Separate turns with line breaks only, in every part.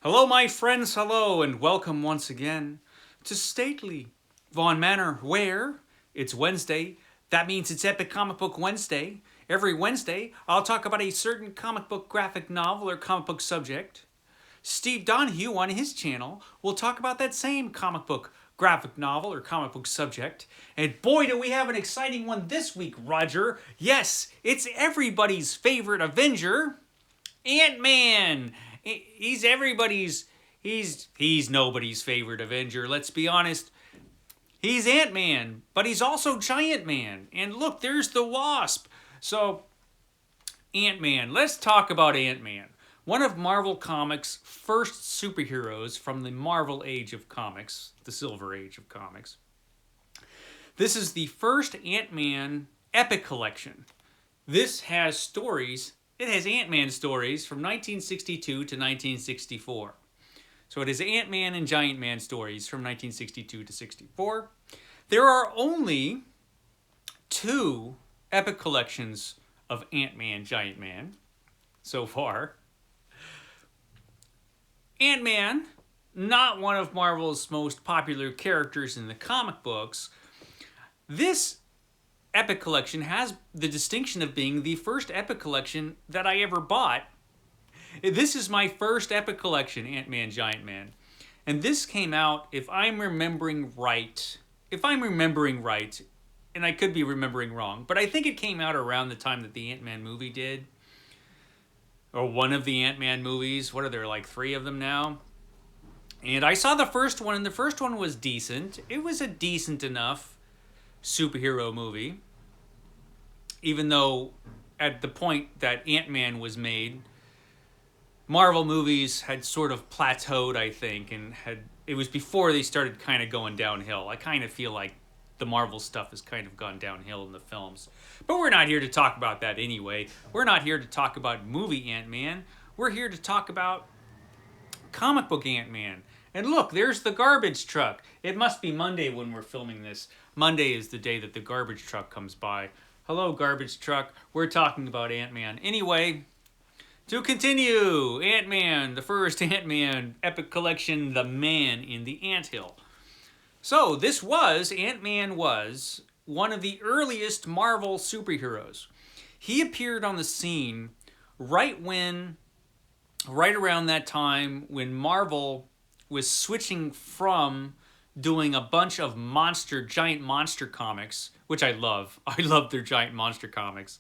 Hello, my friends, hello, and welcome once again to Stately Vaughn Manor, where it's Wednesday. That means it's Epic Comic Book Wednesday. Every Wednesday, I'll talk about a certain comic book graphic novel or comic book subject. Steve Donoghue on his channel will talk about that same comic book graphic novel or comic book subject. And boy, do we have an exciting one this week, Roger. Yes, it's everybody's favorite Avenger, Ant-Man. He's everybody's, he's nobody's favorite Avenger, let's be honest. He's Ant-Man, but he's also Giant Man. And look, there's the Wasp. So, Ant-Man. Let's talk about Ant-Man. One of Marvel Comics' first superheroes from the Marvel Age of Comics, the Silver Age of Comics. This is the first Ant-Man epic collection. This has stories. It has Ant-Man stories from 1962 to 1964. So it is Ant-Man and Giant Man stories from 1962 to 64. There are only two epic collections of Ant-Man, Giant Man so far. Ant-Man, not one of Marvel's most popular characters in the comic books. This epic collection has the distinction of being the first epic collection that I ever bought. This is my first epic collection, Ant-Man, Giant Man. And this came out, if I'm remembering right, and I could be remembering wrong, but I think it came out around the time that the Ant-Man movie did. Or one of the Ant-Man movies. What are there, like 3 of them now? And I saw the first one, and the first one was decent. It was a decent enough superhero movie. Even though at the point that Ant-Man was made, Marvel movies had sort of plateaued, I think, and it was before they started kind of going downhill. I kind of feel like the Marvel stuff has kind of gone downhill in the films. But we're not here to talk about that anyway. We're not here to talk about movie Ant-Man. We're here to talk about comic book Ant-Man. And look, there's the garbage truck. It must be Monday when we're filming this. Monday is the day that the garbage truck comes by. Hello, garbage truck. We're talking about Ant-Man. Anyway, to continue, Ant-Man, the first Ant-Man epic collection, The Man in the Anthill. So, Ant-Man was one of the earliest Marvel superheroes. He appeared on the scene right around that time when Marvel was switching from doing a bunch of giant monster comics, which I love. I love their giant monster comics.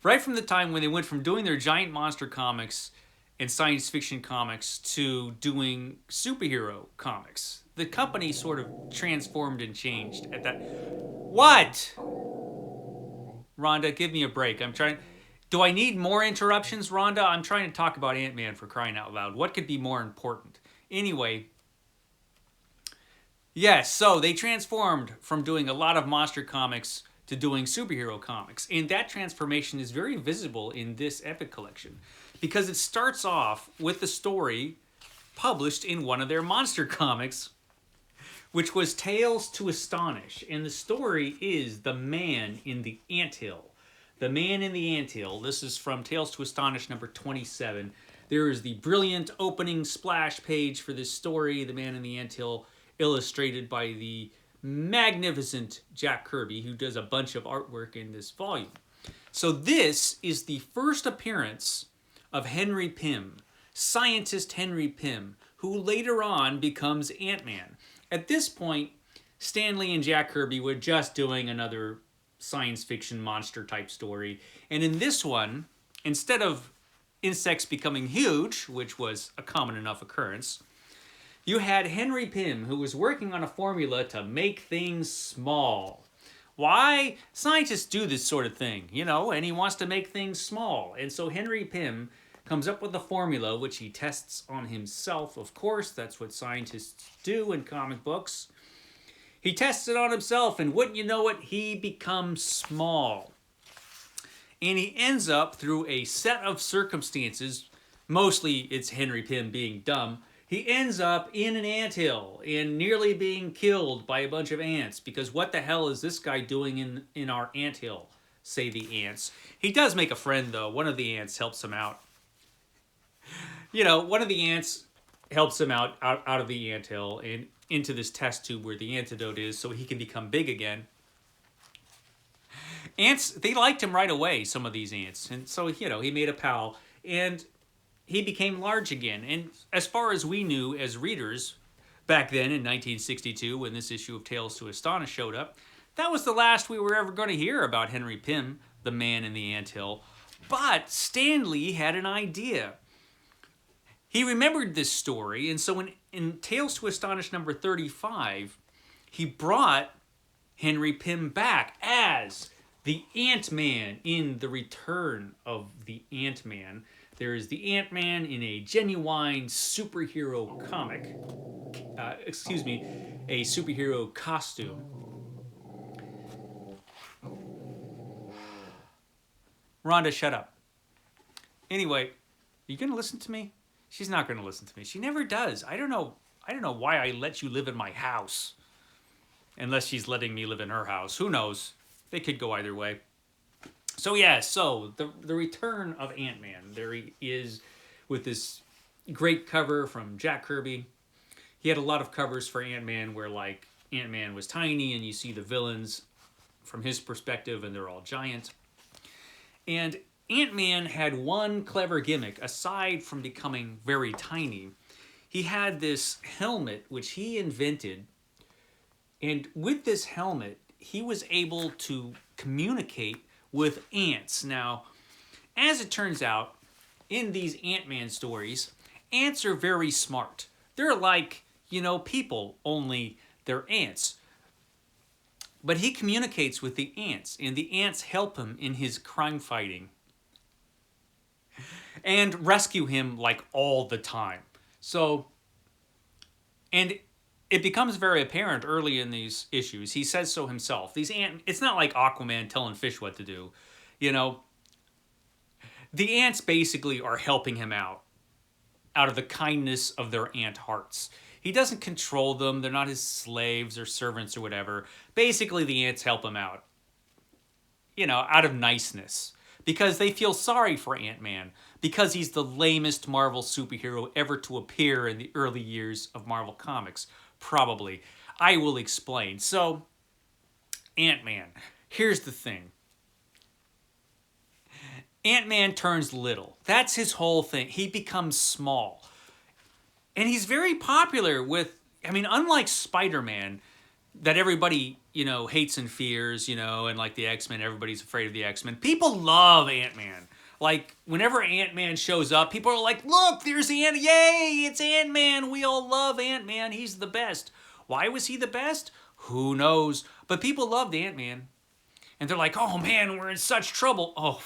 Right from the time when they went from doing their giant monster comics and science fiction comics to doing superhero comics. The company sort of transformed and changed at that. What? Rhonda, give me a break. Do I need more interruptions, Rhonda? I'm trying to talk about Ant-Man, for crying out loud. What could be more important? Anyway, yes, so they transformed from doing a lot of monster comics to doing superhero comics. And that transformation is very visible in this epic collection because it starts off with the story published in one of their monster comics, which was Tales to Astonish. And the story is The Man in the Anthill. The Man in the Anthill. This is from Tales to Astonish number 27. There is the brilliant opening splash page for this story, The Man in the Anthill, illustrated by the magnificent Jack Kirby, who does a bunch of artwork in this volume. So this is the first appearance of Henry Pym, scientist Henry Pym, who later on becomes Ant-Man. At this point, Stan Lee and Jack Kirby were just doing another science fiction monster type story. And in this one, instead of insects becoming huge, which was a common enough occurrence, you had Henry Pym, who was working on a formula to make things small. Why? Scientists do this sort of thing, and he wants to make things small. And so Henry Pym comes up with a formula which he tests on himself. Of course, that's what scientists do in comic books. He tests it on himself, and wouldn't you know it, he becomes small. And he ends up, through a set of circumstances, mostly it's Henry Pym being dumb, he ends up in an anthill and nearly being killed by a bunch of ants, because what the hell is this guy doing in our anthill, say the ants. He does make a friend, though. One of the ants helps him out. One of the ants helps him out of the anthill and into this test tube where the antidote is so he can become big again. Ants, they liked him right away, some of these ants. And so, he made a pal and he became large again. And as far as we knew as readers, back then in 1962, when this issue of Tales to Astonish showed up, that was the last we were ever going to hear about Henry Pym, the man in the anthill. But Stan Lee had an idea. He remembered this story, and so in Tales to Astonish number 35, he brought Henry Pym back as the Ant-Man in The Return of the Ant-Man. There is the Ant-Man in a genuine superhero comic. A superhero costume. Rhonda, shut up. Anyway, are you going to listen to me? She's not going to listen to me. She never does. I don't know why I let you live in my house. Unless she's letting me live in her house. Who knows? They could go either way. So the return of Ant-Man. There he is with this great cover from Jack Kirby. He had a lot of covers for Ant-Man where like Ant-Man was tiny and you see the villains from his perspective and they're all giant. And Ant-Man had one clever gimmick aside from becoming very tiny. He had this helmet which he invented, and with this helmet he was able to communicate with ants. Now, as it turns out, in these Ant-Man stories, ants are very smart. They're like, people, only they're ants. But he communicates with the ants, and the ants help him in his crime fighting and rescue him like all the time. So, and it becomes very apparent early in these issues. He says so himself. It's not like Aquaman telling fish what to do. The ants basically are helping him out of the kindness of their ant hearts. He doesn't control them. They're not his slaves or servants or whatever. Basically, the ants help him out, out of niceness. Because they feel sorry for Ant-Man. Because he's the lamest Marvel superhero ever to appear in the early years of Marvel Comics. Probably. I will explain. So, Ant-Man. Here's the thing. Ant-Man turns little. That's his whole thing. He becomes small. And he's very popular with, unlike Spider-Man, that everybody, hates and fears, and like the X-Men, everybody's afraid of the X-Men. People love Ant-Man. Like, whenever Ant-Man shows up, people are like, look, there's Ant, yay, it's Ant-Man. We all love Ant-Man. He's the best. Why was he the best? Who knows? But people loved Ant-Man. And they're like, oh man, we're in such trouble. Oh,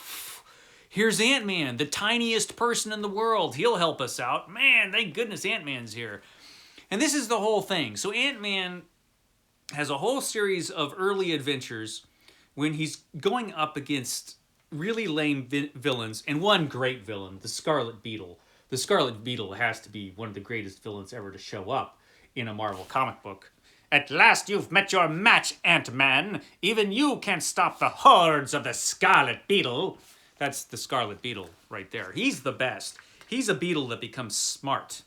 here's Ant-Man, the tiniest person in the world. He'll help us out. Man, thank goodness Ant-Man's here. And this is the whole thing. So Ant-Man has a whole series of early adventures when he's going up against really lame villains, and one great villain, the Scarlet Beetle. The Scarlet Beetle has to be one of the greatest villains ever to show up in a Marvel comic book. At last you've met your match, Ant-Man. Even you can't stop the hordes of the Scarlet Beetle. That's the Scarlet Beetle right there. He's the best. He's a beetle that becomes smart,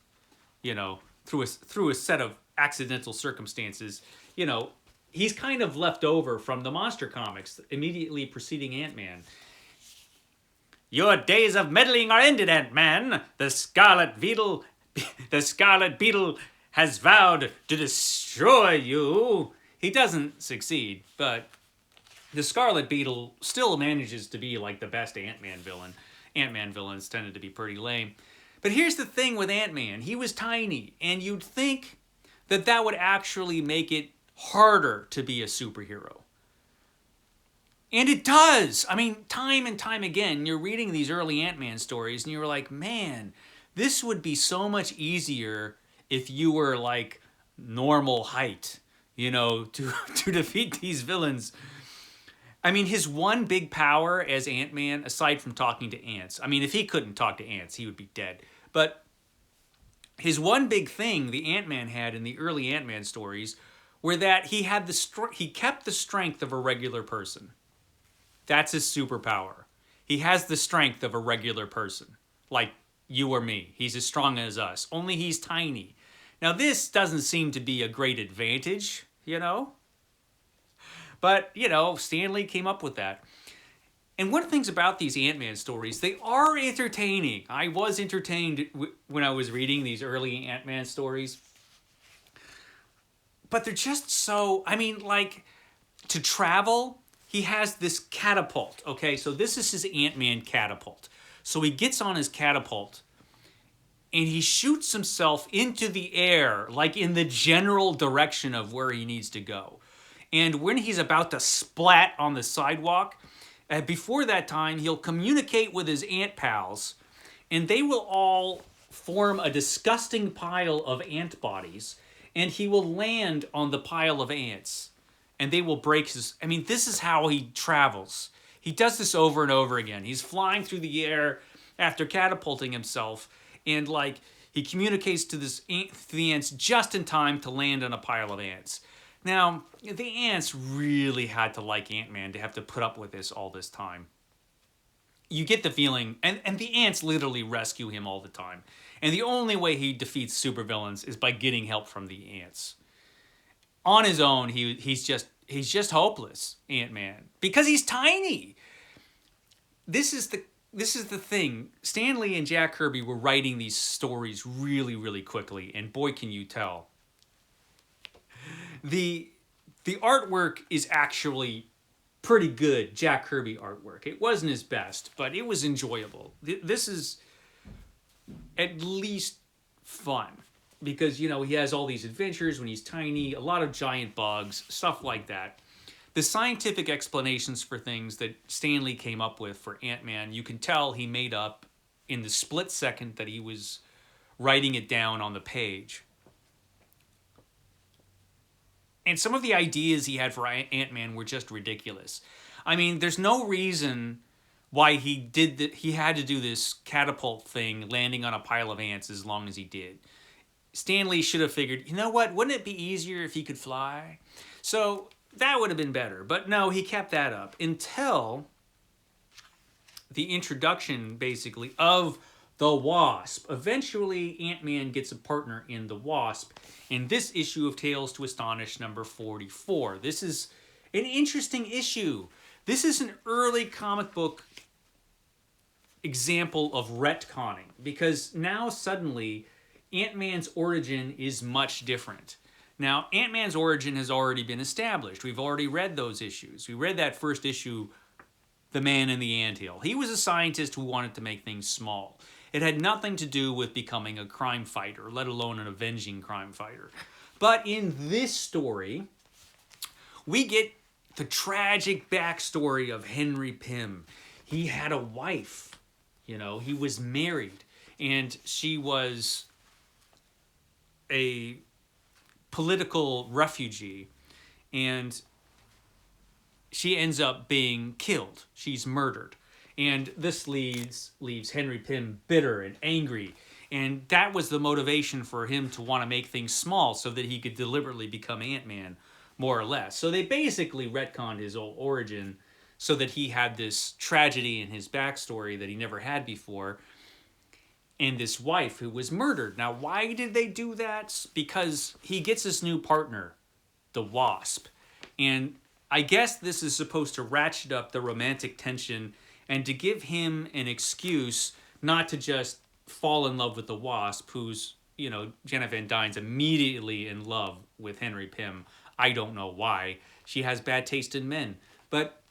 through a set of accidental circumstances. He's kind of left over from the monster comics immediately preceding Ant-Man. Your days of meddling are ended, Ant-Man. The Scarlet Beetle has vowed to destroy you. He doesn't succeed, but the Scarlet Beetle still manages to be like the best Ant-Man villain. Ant-Man villains tended to be pretty lame. But here's the thing with Ant-Man. He was tiny, and you'd think that would actually make it harder to be a superhero. And it does. Time and time again, you're reading these early Ant-Man stories, and you're like, man, this would be so much easier if you were like normal height, to defeat these villains. His one big power as Ant-Man, aside from talking to ants, if he couldn't talk to ants, he would be dead. But his one big thing the Ant-Man had in the early Ant-Man stories were that he kept the strength of a regular person. That's his superpower. He has the strength of a regular person. Like you or me. He's as strong as us, only he's tiny. Now, this doesn't seem to be a great advantage, you know? But, you know, Stan Lee came up with that. And one of the things about these Ant-Man stories, they are entertaining. I was entertained when I was reading these early Ant-Man stories. But they're just so, I mean, like, to travel, he has this catapult, okay? So this is his Ant-Man catapult. So he gets on his catapult and he shoots himself into the air, like in the general direction of where he needs to go. And when he's about to splat on the sidewalk, before that time, he'll communicate with his ant pals, and they will all form a disgusting pile of ant bodies, and he will land on the pile of ants, and they will break his... I mean, this is how he travels. He does this over and over again. He's flying through the air after catapulting himself, and like he communicates to the ants just in time to land on a pile of ants. Now, the ants really had to like Ant-Man to have to put up with this all this time. You get the feeling, and the ants literally rescue him all the time. And the only way he defeats supervillains is by getting help from the ants. On his own, he's just hopeless, Ant-Man, because he's tiny. This is the thing. Stan Lee and Jack Kirby were writing these stories really, really quickly, and boy, can you tell. The artwork is actually pretty good, Jack Kirby artwork. It wasn't his best, but it was enjoyable. This is at least fun because, you know, he has all these adventures when he's tiny, a lot of giant bugs, stuff like that. The scientific explanations for things that Stan Lee came up with for Ant-Man, you can tell he made up in the split second that he was writing it down on the page. And some of the ideas he had for Ant-Man were just ridiculous. I mean, there's no reason why he had to do this catapult thing landing on a pile of ants as long as he did. Stan Lee should have figured, you know what, wouldn't it be easier if he could fly? So that would have been better. But no, he kept that up until the introduction, basically, of the Wasp. Eventually, Ant-Man gets a partner in the Wasp in this issue of Tales to Astonish number 44. This is an interesting issue. This is an early comic book example of retconning, because now suddenly Ant-Man's origin is much different. Now, Ant-Man's origin has already been established. We've already read those issues. We read that first issue, The Man in the Anthill. He was a scientist who wanted to make things small. It had nothing to do with becoming a crime fighter, let alone an avenging crime fighter. But in this story, we get the tragic backstory of Henry Pym. He had a wife, you know, he was married, and she was a political refugee, and she ends up being killed. She's murdered. And this leaves Henry Pym bitter and angry. And that was the motivation for him to want to make things small so that he could deliberately become Ant-Man, more or less. So they basically retconned his old origin so that he had this tragedy in his backstory that he never had before, and this wife who was murdered. Now, why did they do that? Because he gets this new partner, the Wasp. And I guess this is supposed to ratchet up the romantic tension and to give him an excuse not to just fall in love with the Wasp, who's, you know, Janet Van Dyne's immediately in love with Henry Pym. I don't know why. She has bad taste in men. But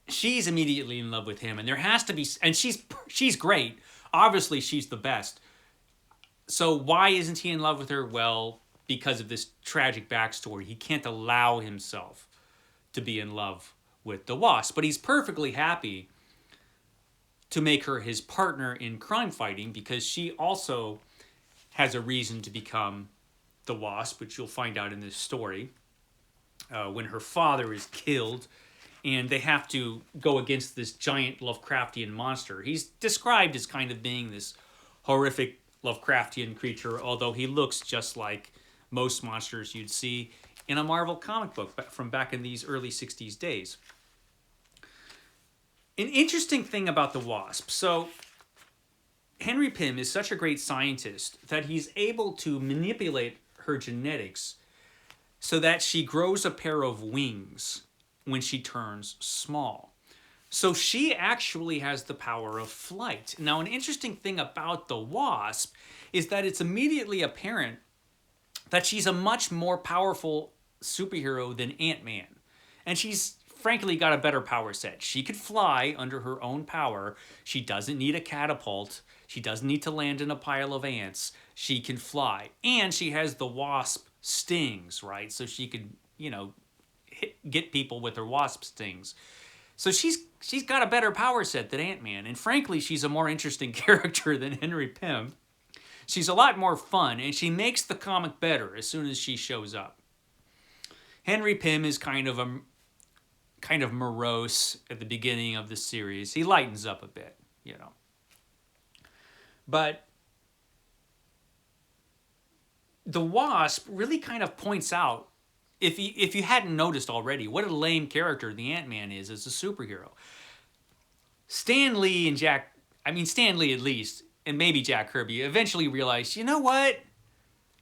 she's immediately in love with him, and there has to be... And she's great. Obviously, she's the best. So why isn't he in love with her? Well, because of this tragic backstory. He can't allow himself to be in love with the Wasp, but he's perfectly happy to make her his partner in crime fighting because she also has a reason to become the Wasp, which you'll find out in this story, when her father is killed and they have to go against this giant Lovecraftian monster. He's described as kind of being this horrific Lovecraftian creature, although he looks just like most monsters you'd see in a Marvel comic book from back in these early 60s days. An interesting thing about the Wasp. So Henry Pym is such a great scientist that he's able to manipulate her genetics so that she grows a pair of wings when she turns small. So she actually has the power of flight. Now, an interesting thing about the Wasp is that it's immediately apparent that she's a much more powerful superhero than Ant-Man. And she's frankly got a better power set. She could fly under her own power. She doesn't need a catapult. She doesn't need to land in a pile of ants. She can fly. And she has the Wasp stings, right? So she could, get people with her Wasp stings. So she's got a better power set than Ant-Man. And frankly, she's a more interesting character than Henry Pym. She's a lot more fun, and she makes the comic better as soon as she shows up. Henry Pym is kind of morose at the beginning of the series. He lightens up a bit, But the Wasp really kind of points out, if you hadn't noticed already, what a lame character the Ant-Man is as a superhero. Stan Lee at least, and maybe Jack Kirby, eventually realized, you know what?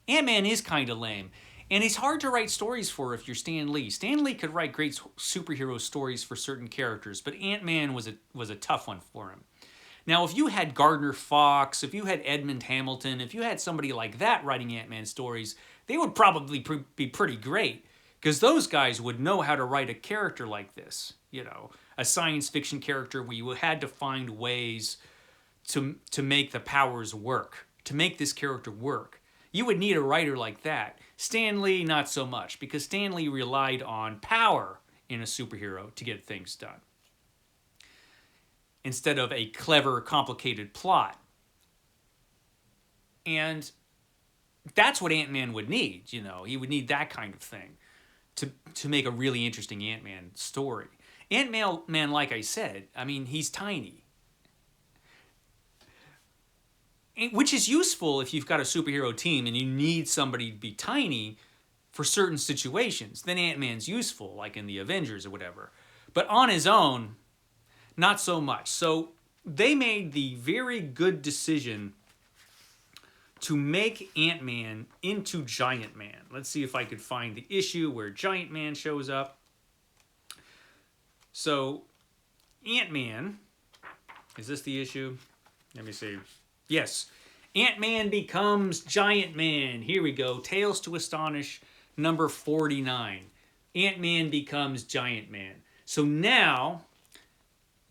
Ant-Man is kind of lame. And he's hard to write stories for if you're Stan Lee. Stan Lee could write great superhero stories for certain characters, but Ant-Man was a tough one for him. Now, if you had Gardner Fox, if you had Edmund Hamilton, if you had somebody like that writing Ant-Man stories, they would probably be pretty great, because those guys would know how to write a character like this, a science fiction character where you had to find ways to make the powers work, to make this character work. You would need a writer like that. Stan Lee, not so much, because Stan Lee relied on power in a superhero to get things done, instead of a clever, complicated plot. And that's what Ant-Man would need, He would need that kind of thing to make a really interesting Ant-Man story. Ant-Man, like I said, he's tiny. Which is useful if you've got a superhero team and you need somebody to be tiny for certain situations. Then Ant-Man's useful, like in the Avengers or whatever. But on his own, not so much. So they made the very good decision to make Ant-Man into Giant Man. Let's see if I could find the issue where Giant Man shows up. So Ant-Man, is this the issue? Let me see. Yes, Ant-Man becomes Giant Man. Here we go. Tales to Astonish, number 49. Ant-Man becomes Giant Man. So now,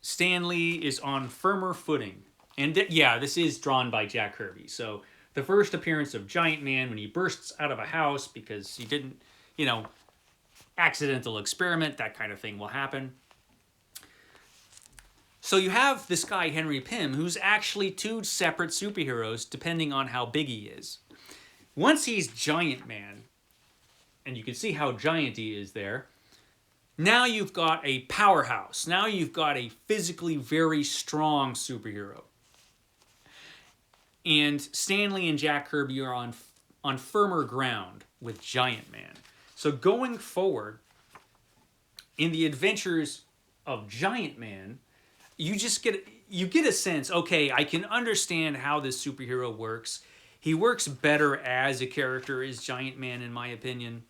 Stan Lee is on firmer footing. And this is drawn by Jack Kirby. So the first appearance of Giant Man when he bursts out of a house because he didn't, accidental experiment, that kind of thing will happen. So you have this guy, Henry Pym, who's actually two separate superheroes depending on how big he is. Once he's Giant Man, and you can see how giant he is there, now you've got a powerhouse. Now you've got a physically very strong superhero. And Stan Lee and Jack Kirby are on firmer ground with Giant Man. So going forward, in the adventures of Giant Man, you get a sense, okay, I can understand how this superhero works. He works better as a character as Giant Man, in my opinion.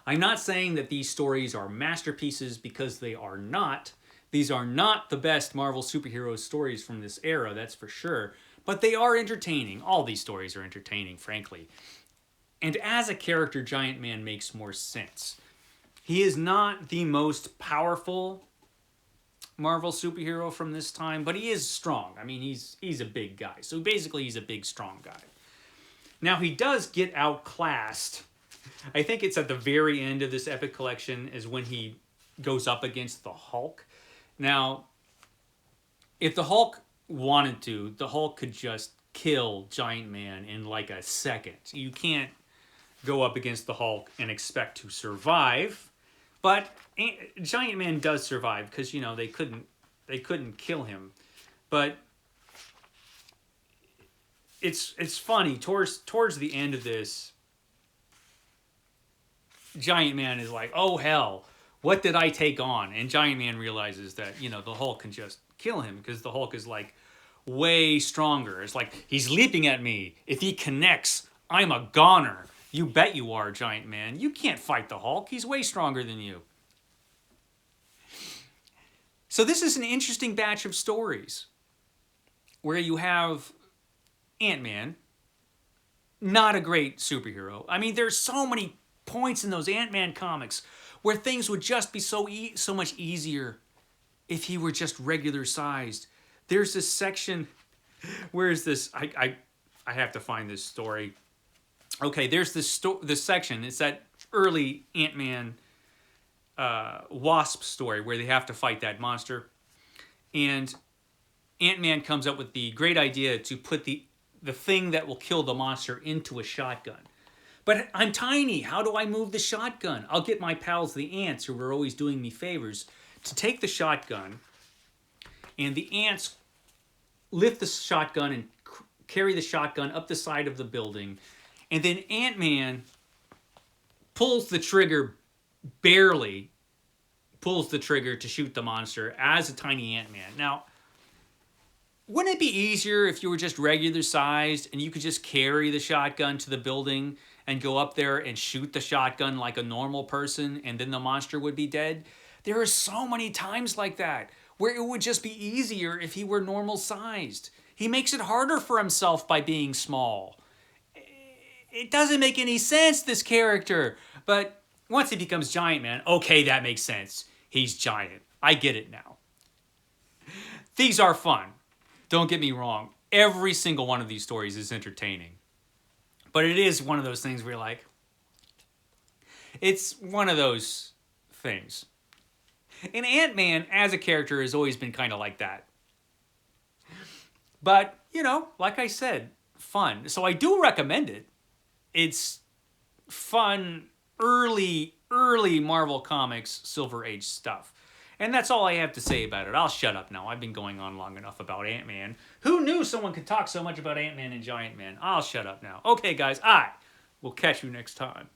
I'm not saying that these stories are masterpieces, because they are not. These are not the best Marvel superhero stories from this era, that's for sure. But they are entertaining. All these stories are entertaining, frankly. And as a character, Giant Man makes more sense. He is not the most powerful Marvel superhero from this time, but he is strong. He's a big guy. So basically, he's a big, strong guy. Now, he does get outclassed. I think it's at the very end of this epic collection is when he goes up against the Hulk. Now, if the Hulk wanted to, the Hulk could just kill Giant Man in like a second. You can't go up against the Hulk and expect to survive. But Giant Man does survive because, they couldn't kill him. But it's funny, towards the end of this, Giant Man is like, oh hell, what did I take on? And Giant Man realizes that, the Hulk can just kill him, because the Hulk is like, way stronger. It's like, he's leaping at me. If he connects, I'm a goner. You bet you are, Giant Man. You can't fight the Hulk. He's way stronger than you. So this is an interesting batch of stories where you have Ant-Man, not a great superhero. I mean, there's so many points in those Ant-Man comics where things would just be so much easier if he were just regular sized. There's this section, where is this? I have to find this story. Okay, there's this section. It's that early Ant-Man Wasp story where they have to fight that monster. And Ant-Man comes up with the great idea to put the thing that will kill the monster into a shotgun. But I'm tiny. How do I move the shotgun? I'll get my pals, the ants, who are always doing me favors, to take the shotgun. And the ants lift the shotgun and carry the shotgun up the side of the building. And then Ant-Man pulls the trigger, barely pulls the trigger to shoot the monster as a tiny Ant-Man. Now, wouldn't it be easier if you were just regular sized and you could just carry the shotgun to the building and go up there and shoot the shotgun like a normal person and then the monster would be dead? There are so many times like that where it would just be easier if he were normal sized. He makes it harder for himself by being small. It doesn't make any sense, this character. But once he becomes Giant Man, okay, that makes sense. He's giant. I get it now. These are fun. Don't get me wrong. Every single one of these stories is entertaining. But it is one of those things where you're like, it's one of those things. And Ant-Man, as a character, has always been kind of like that. But, you know, like I said, fun. So I do recommend it. It's fun, early Marvel Comics Silver Age stuff. And that's all I have to say about it. I'll shut up now. I've been going on long enough about Ant-Man. Who knew someone could talk so much about Ant-Man and Giant Man? I'll shut up now. Okay, guys, I will catch you next time.